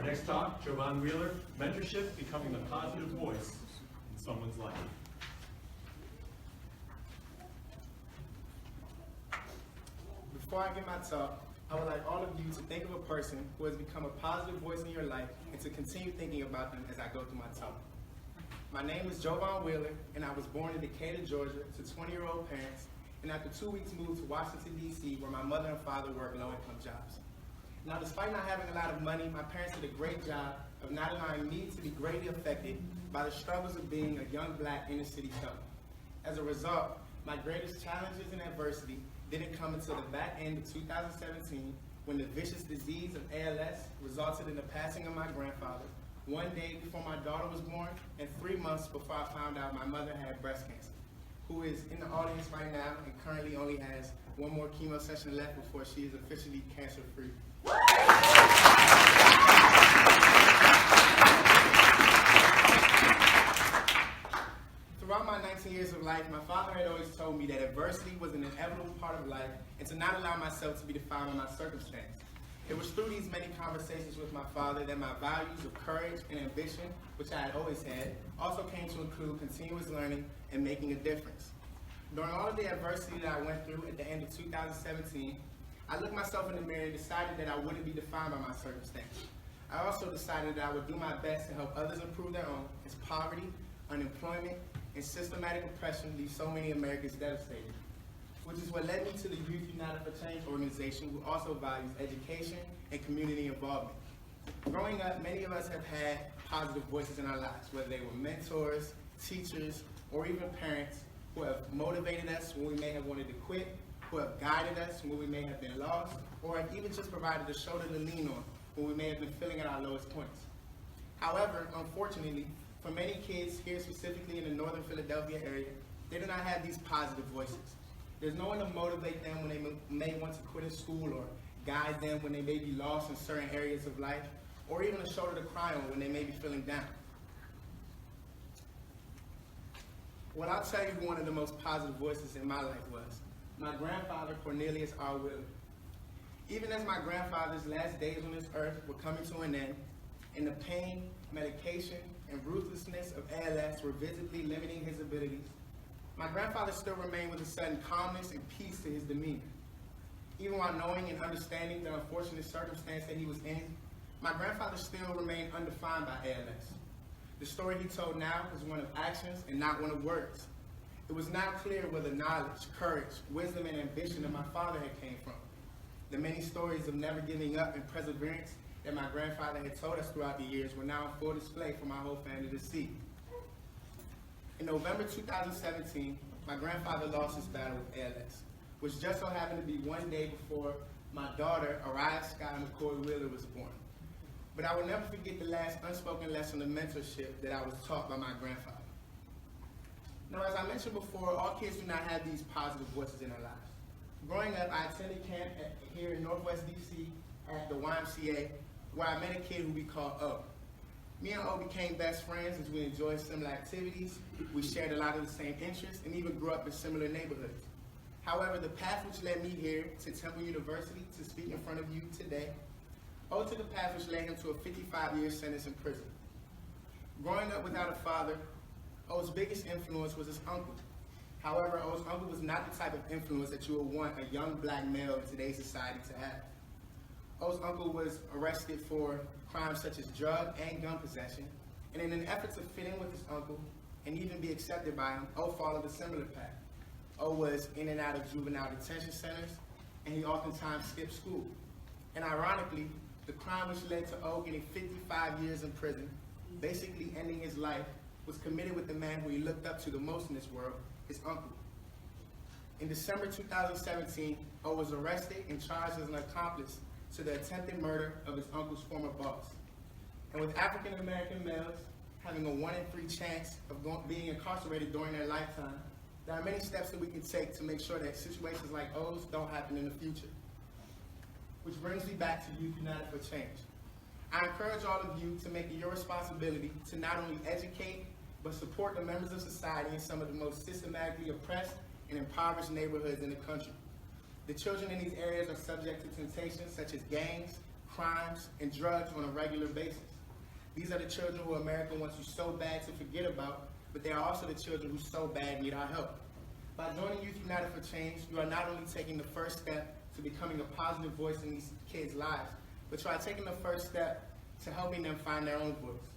next talk, Jovaun Wheeler, Mentorship, Becoming a Positive Voice in Someone's Life. Before I give my talk, I would like all of you to think of a person who has become a positive voice in your life and to continue thinking about them as I go through my talk. My name is Jovaun Wheeler, and I was born in Decatur, Georgia, to 20-year-old parents, and after 2 weeks moved to Washington, D.C., where my mother and father worked low-income jobs. Now, despite not having a lot of money, my parents did a great job of not allowing me to be greatly affected by the struggles of being a young black inner-city fellow. As a result, my greatest challenges and adversity didn't come until the back end of 2017, when the vicious disease of ALS resulted in the passing of my grandfather, 1 day before my daughter was born, and 3 months before I found out my mother had breast cancer, who is in the audience right now and currently only has one more chemo session left before she is officially cancer-free. Throughout my 19 years of life, my father had always told me that adversity was an inevitable part of life and to not allow myself to be defined by my circumstance. It was through these many conversations with my father that my values of courage and ambition, which I had always had, also came to include continuous learning and making a difference. During all of the adversity that I went through at the end of 2017, I looked myself in the mirror and decided that I wouldn't be defined by my circumstance. I also decided that I would do my best to help others improve their own, as poverty, unemployment, and systematic oppression leave so many Americans devastated, which is what led me to the Youth United for Change organization, who also values education and community involvement. Growing up, many of us have had positive voices in our lives, whether they were mentors, teachers, or even parents who have motivated us when we may have wanted to quit, who have guided us when we may have been lost, or have even just provided a shoulder to lean on when we may have been feeling at our lowest points. However, unfortunately, for many kids here specifically in the northern Philadelphia area, they do not have these positive voices. There's no one to motivate them when they may want to quit in school, or guide them when they may be lost in certain areas of life, or even a shoulder to cry on when they may be feeling down. What I'll tell you one of the most positive voices in my life was my grandfather, Cornelius R. Wheeler. Even as my grandfather's last days on this earth were coming to an end, and the pain, medication, and ruthlessness of ALS were visibly limiting his abilities, my grandfather still remained with a sudden calmness and peace to his demeanor. Even while knowing and understanding the unfortunate circumstance that he was in, my grandfather still remained undefined by ALS. The story he told now was one of actions and not one of words. It was not clear where the knowledge, courage, wisdom, and ambition of my father had came from. The many stories of never giving up and perseverance that my grandfather had told us throughout the years were now on full display for my whole family to see. In November 2017, my grandfather lost his battle with ALS, which just so happened to be 1 day before my daughter, Ariah Sky McCoy Wheeler, was born. But I will never forget the last unspoken lesson of mentorship that I was taught by my grandfather. Now, as I mentioned before, all kids do not have these positive voices in their lives. Growing up, I attended camp here in Northwest DC at the YMCA, where I met a kid who we call O. Me and O became best friends as we enjoyed similar activities, we shared a lot of the same interests, and even grew up in similar neighborhoods. However, the path which led me here to Temple University to speak in front of you today, O took a path which led him to a 55-year sentence in prison. Growing up without a father, O's biggest influence was his uncle. However, O's uncle was not the type of influence that you would want a young black male in today's society to have. O's uncle was arrested for crimes such as drug and gun possession, and in an effort to fit in with his uncle and even be accepted by him, O followed a similar path. O was in and out of juvenile detention centers, and he oftentimes skipped school. And ironically, the crime which led to O getting 55 years in prison, basically ending his life, was committed with the man who he looked up to the most in this world, his uncle. In December 2017, O was arrested and charged as an accomplice to the attempted murder of his uncle's former boss. And with African American males having a 1 in 3 chance of being incarcerated during their lifetime, there are many steps that we can take to make sure that situations like O's don't happen in the future. Which brings me back to Youth United for Change. I encourage all of you to make it your responsibility to not only educate, but support the members of society in some of the most systematically oppressed and impoverished neighborhoods in the country. The children in these areas are subject to temptations such as gangs, crimes, and drugs on a regular basis. These are the children who America wants you so bad to forget about, but they are also the children who so bad need our help. By joining Youth United for Change, you are not only taking the first step to becoming a positive voice in these kids' lives, but you are taking the first step to helping them find their own voice.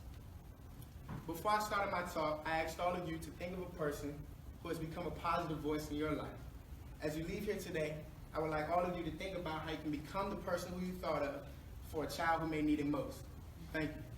Before I started my talk, I asked all of you to think of a person who has become a positive voice in your life. As you leave here today, I would like all of you to think about how you can become the person who you thought of for a child who may need it most. Thank you.